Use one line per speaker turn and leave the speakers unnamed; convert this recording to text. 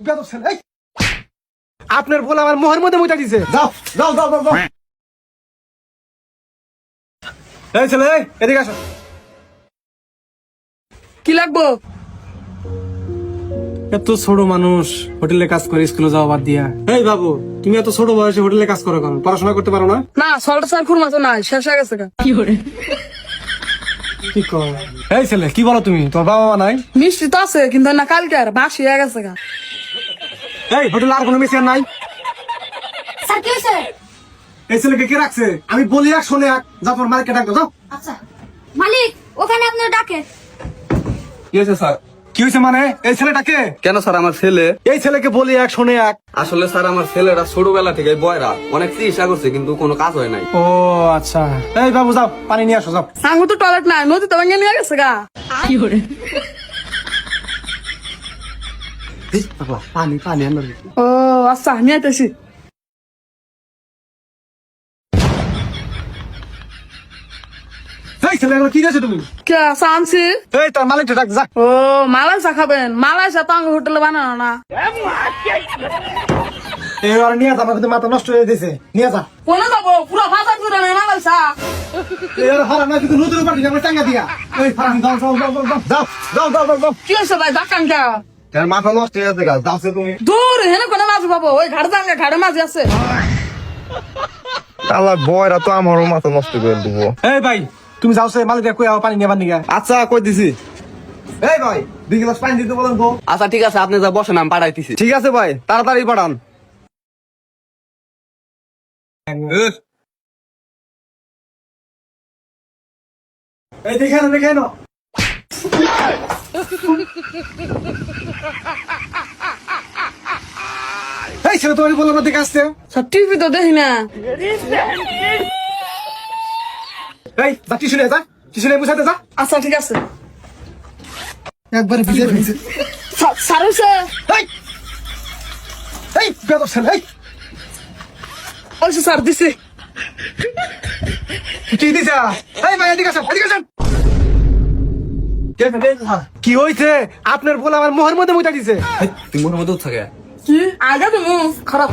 বেদব ছেলে, এই আপনার বলে আমার মোহের মধ্যে মুইতা দিছে। যাও যাও যাও যাও যাও। এই ছেলে, এই এদিকে আসো।
কি লাগবো?
এত ছোট মানুষ হোটেলে কাজ করে স্কুলে যাওয়া বাদ দিয়া। এই বাবু, তুমি এত ছোট বয়সে হোটেলে কাজ করো কেন? পড়াশোনা করতে পারো না?
না সল্ট স্যার খুরমা তো নাই, শেষ হয়ে গেছে। কি করে?
কি কর? এই ছেলে, কি বলো তুমি? তোমার বাবা মা নাই?
মিষ্টি তো আছে কিন্তু না কালকে আর বাসি হয়ে গেছে।
এই হোটেলে আর কোনো মেশিন নাই?
স্যার কি হয়েছে?
এই ছেলেকে কে রাখছে? আমি বলি এক শোনে এক। যাও তোমার মালিককে ডাকো, যাও।
আচ্ছা মালিক, ওখানে আপনার ডাকে।
কি হয়েছে স্যার?
কি হয়েছে মানে? এই ছেলেটাকে?
কেন স্যার? আমার ছেলে।
এই ছেলেকে বলি এক শোনে এক।
আসলে স্যার আমার ছেলেরা ছোটবেলা থেকে বয়রা অনেক চিকিৎসা করছে কিন্তু কোনো কাজ হয় নাই।
ও আচ্ছা। এই বাবু যাও, পানি নিয়ে আসো, যাও।
সাঙ্গু তো টয়লেট নাই, নদী তো ভেঙে নিয়ে গেছে। কি করে?
পানি পানি আনো।
ও আচ্ছা, নিয়ে আইতেছি।
এই ছেলে, এগুলো কি গেছে তুমি?
কে আনছি?
এই তোর মালিকটা ডাক, যা।
ও মালাই চা খাবেন? মালাই চা তো আমার হোটেলে বানানো না।
এই আর নিয়ে যা, আমার কিন্তু মাথা নষ্ট হয়ে গেছে। নিয়ে যা।
কোনে যাবো? পুরো ভাজা পুরো মালাই চা।
এই আর হারা না কিন্তু নতুন পার্টি আমরা টাঙ্গা দিয়া। এই ফারান যাও যাও যাও যাও যাও যাও যাও যাও যাও।
কি হয়েছে ভাই? ডাক্তার কে?
তার মাথা নষ্ট হয়ে গেছে, যাচ্ছে তুমি।
দূর হেনে কোনে মাছ পাবো? ওই ঘাড়ে জানলে ঘাড়ে মাছ আছে।
আল্লাহ, বয়রা তো আমারও মাথা নষ্ট করে দেবো।
এই ভাই, তুমি যাও সে মালিকটা কই পানি নিয়ে বান্দিগা।
আচ্ছা, কই দিছি।
এই ভাই, 2 গ্লাস পানি দিতে বলেন তো।
আচ্ছা ঠিক আছে, আপনি যা বসেন, আমি পাঠাইতেছি। ঠিক আছে ভাই, তাড়াতাড়ি পাঠান।
এই দেখে না, দেখে না। এই ছেলে, তোমাকে বললাম না দেখে আসতে।
স্যার টিভি তো দেখি না।
এই যা, টিস্যু নিয়ে যা, টিস্যু নিয়ে বুঝাতে যা।
আচ্ছা ঠিক আছে।
একবারে ভিজে ভিজে।
স্যার হয়েছে?
এই এই বেদব ছেলে, এই
বলছি স্যার দিছি।
কি দিছা? এই ভাই এদিকে আসেন, এদিকে আসেন। কি হইছে? আপনার বলে আমার মোহের মধ্যে মুইতা দিছে।
তুমি মোর মধ্যে থাকে।
কি আগে তুমি খারাপ।